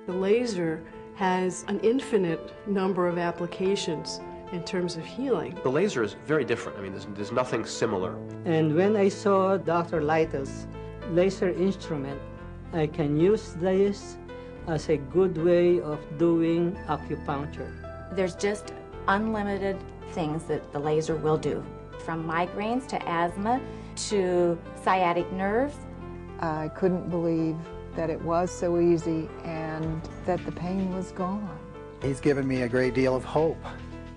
The laser has an infinite number of applications in terms of healing. The laser is very different. I mean, there's nothing similar. And when I saw Dr. Lytle's laser instrument, I can use this as a good way of doing acupuncture. There's just unlimited things that the laser will do, from migraines to asthma to sciatic nerves. I couldn't believe that it was so easy and that the pain was gone. He's given me a great deal of hope,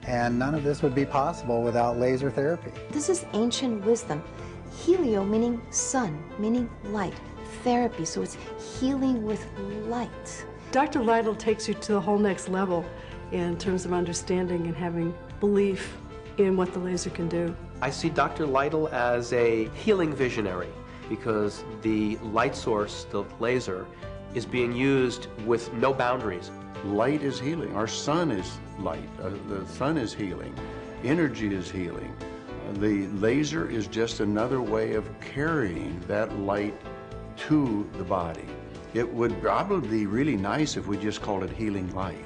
and none of this would be possible without laser therapy. This is ancient wisdom. Helio meaning sun, meaning light. Therapy, so it's healing with light. Dr. Lytle takes you to the whole next level in terms of understanding and having belief in what the laser can do. I see Dr. Lytle as a healing visionary because the light source, the laser, is being used with no boundaries. Light is healing. Our sun is light. The sun is healing. Energy is healing. The laser is just another way of carrying that light to the body. It would probably be really nice if we just called it healing light.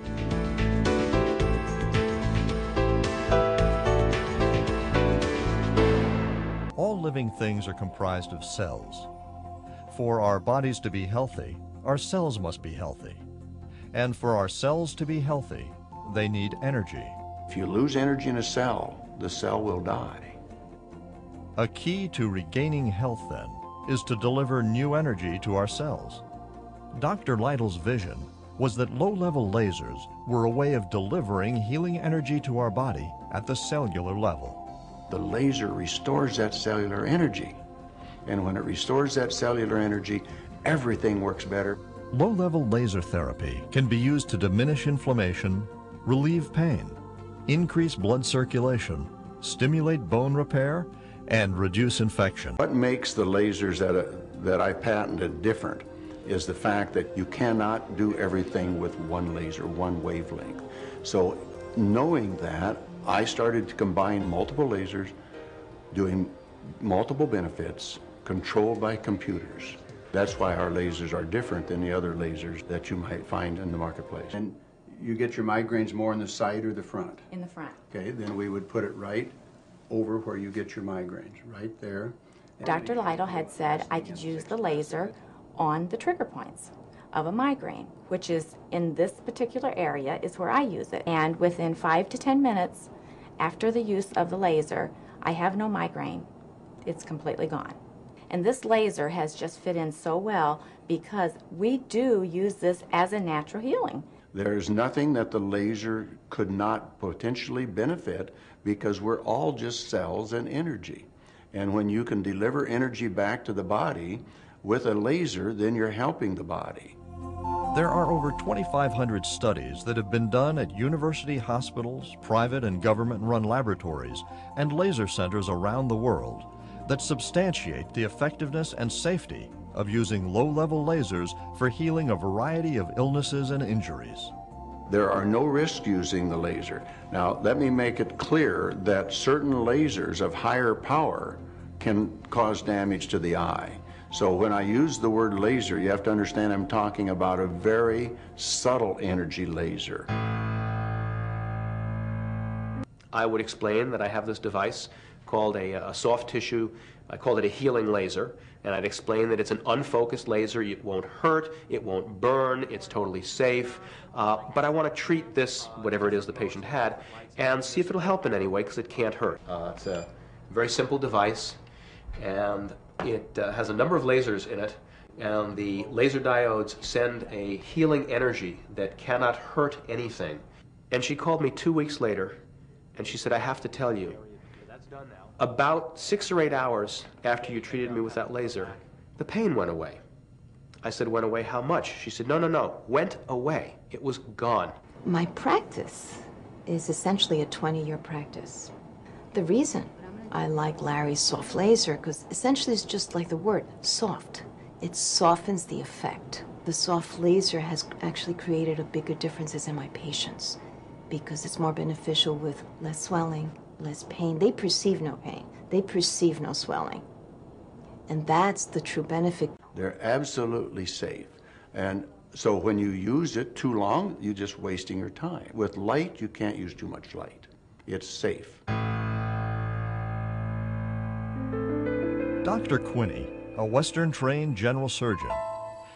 All living things are comprised of cells. For our bodies to be healthy, our cells must be healthy. And for our cells to be healthy, they need energy. If you lose energy in a cell, the cell will die. A key to regaining health, then, is to deliver new energy to our cells. Dr. Lytle's vision was that low-level lasers were a way of delivering healing energy to our body at the cellular level. The laser restores that cellular energy. And when it restores that cellular energy, everything works better. Low-level laser therapy can be used to diminish inflammation, relieve pain, increase blood circulation, stimulate bone repair, and reduce infection. What makes the lasers that I patented different is the fact that you cannot do everything with one laser, one wavelength. So knowing that, I started to combine multiple lasers, doing multiple benefits, controlled by computers. That's why our lasers are different than the other lasers that you might find in the marketplace. And you get your migraines more in the side or the front? In the front. Okay, then we would put it right over where you get your migraines, right there. Dr. Lytle had said I could use the laser on the trigger points of a migraine, which is in this particular area is where I use it. And within 5 to 10 minutes after the use of the laser, I have no migraine. It's completely gone. And this laser has just fit in so well because we do use this as a natural healing. There's nothing that the laser could not potentially benefit because we're all just cells and energy. And when you can deliver energy back to the body with a laser, then you're helping the body. There are over 2,500 studies that have been done at university hospitals, private and government-run laboratories, and laser centers around the world that substantiate the effectiveness and safety of using low-level lasers for healing a variety of illnesses and injuries. There are no risks using the laser. Now, let me make it clear that certain lasers of higher power can cause damage to the eye. So when I use the word laser, you have to understand I'm talking about a very subtle energy laser. I would explain that I have this device called a soft tissue, I called it a healing laser, and I'd explain that it's an unfocused laser, it won't hurt, it won't burn, it's totally safe, but I want to treat this, whatever it is the patient had, and see if it'll help in any way, because it can't hurt. It's a very simple device, and it has a number of lasers in it, and the laser diodes send a healing energy that cannot hurt anything. And she called me 2 weeks later, and she said, I have to tell you, about 6 or 8 hours after you treated me with that laser, the pain went away. I said, went away how much? She said, no, went away. It was gone. My practice is essentially a 20-year practice. The reason I like Larry's soft laser, because essentially it's just like the word, soft. It softens the effect. The soft laser has actually created a bigger differences in my patients because it's more beneficial with less swelling, less pain. They perceive no pain. They perceive no swelling. And that's the true benefit. They're absolutely safe. And So when you use it too long, you're just wasting your time. With light, you can't use too much light. It's safe. Dr. Quinney, a Western-trained general surgeon,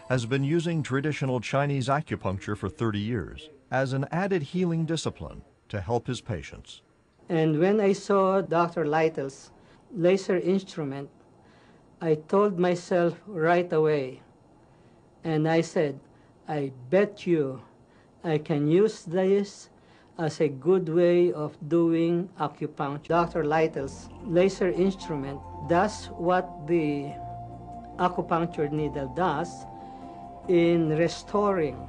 has been using traditional Chinese acupuncture for 30 years as an added healing discipline to help his patients. And when I saw Dr. Lytle's laser instrument, I told myself right away, and I said, I bet you I can use this as a good way of doing acupuncture. Dr. Lytle's laser instrument does what the acupuncture needle does in restoring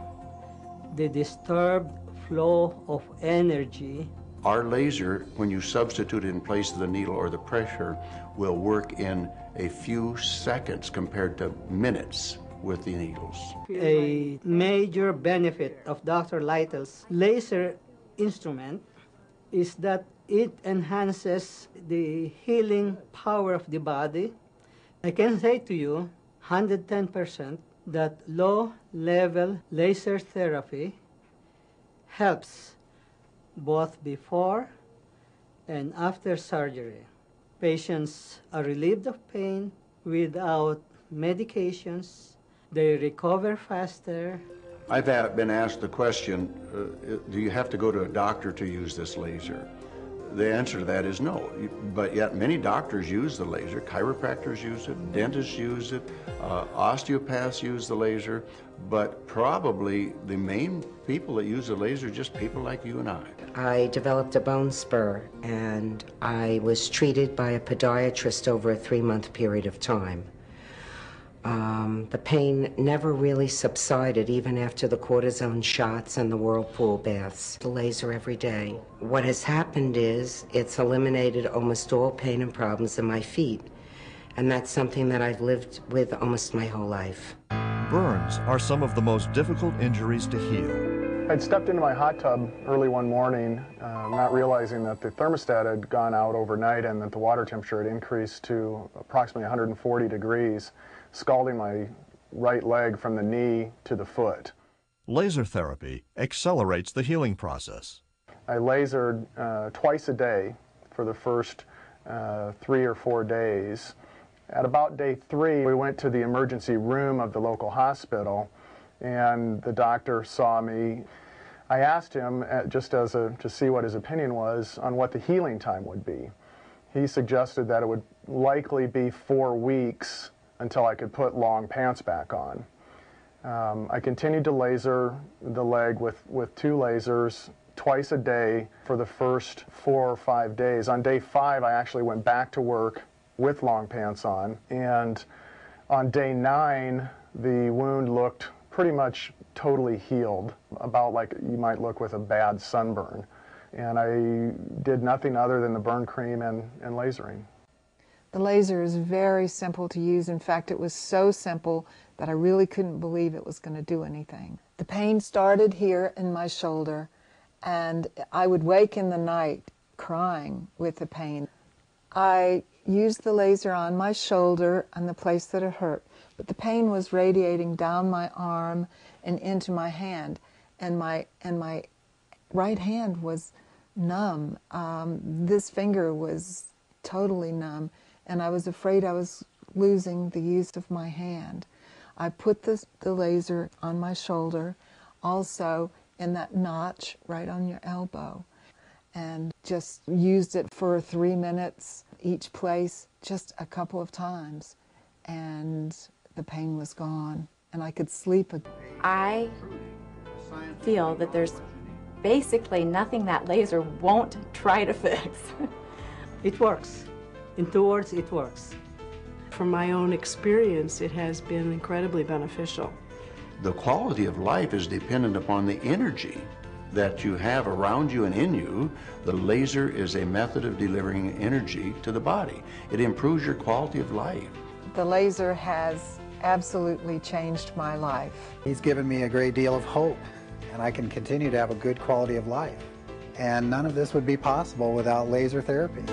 the disturbed flow of energy. Our laser, when you substitute it in place of the needle or the pressure, will work in a few seconds compared to minutes with the needles. A major benefit of Dr. Lytle's laser instrument is that it enhances the healing power of the body. I can say to you 110% that low-level laser therapy helps both before and after surgery. Patients are relieved of pain without medications. They recover faster. I've been asked the question, do you have to go to a doctor to use this laser? The answer to that is no, but yet many doctors use the laser. Chiropractors use it, dentists use it, osteopaths use the laser, but probably the main people that use the laser are just people like you and I. I developed a bone spur, and I was treated by a podiatrist over a 3-month period of time. The pain never really subsided, even after the cortisone shots and the whirlpool baths. The laser every day. What has happened is it's eliminated almost all pain and problems in my feet, and that's something that I've lived with almost my whole life. Burns are some of the most difficult injuries to heal. I'd stepped into my hot tub early one morning, not realizing that the thermostat had gone out overnight and that the water temperature had increased to approximately 140 degrees, scalding my right leg from the knee to the foot. Laser therapy accelerates the healing process. I lasered twice a day for the first 3 or 4 days. At about day 3, we went to the emergency room of the local hospital, and the doctor saw me. I asked him, just to see what his opinion was, on what the healing time would be. He suggested that it would likely be 4 weeks until I could put long pants back on. I continued to laser the leg with 2 lasers twice a day for the first 4 or 5 days. On day 5, I actually went back to work with long pants on, and on day 9, the wound looked pretty much totally healed, about like you might look with a bad sunburn. And I did nothing other than the burn cream and lasering. The laser is very simple to use. In fact, it was so simple that I really couldn't believe it was going to do anything. The pain started here in my shoulder, and I would wake in the night crying with the pain. I used the laser on my shoulder and the place that it hurt, but the pain was radiating down my arm and into my hand, and my right hand was numb. This finger was totally numb, and I was afraid I was losing the use of my hand. I put the laser on my shoulder, also in that notch right on your elbow, and just used it for 3 minutes each place, just a couple of times, and the pain was gone, and I could sleep again. I feel that there's basically nothing that laser won't try to fix. It works. In 2 words, it works. From my own experience, it has been incredibly beneficial. The quality of life is dependent upon the energy that you have around you and in you. The laser is a method of delivering energy to the body. It improves your quality of life. The laser has absolutely changed my life. He's given me a great deal of hope, and I can continue to have a good quality of life. And none of this would be possible without laser therapy.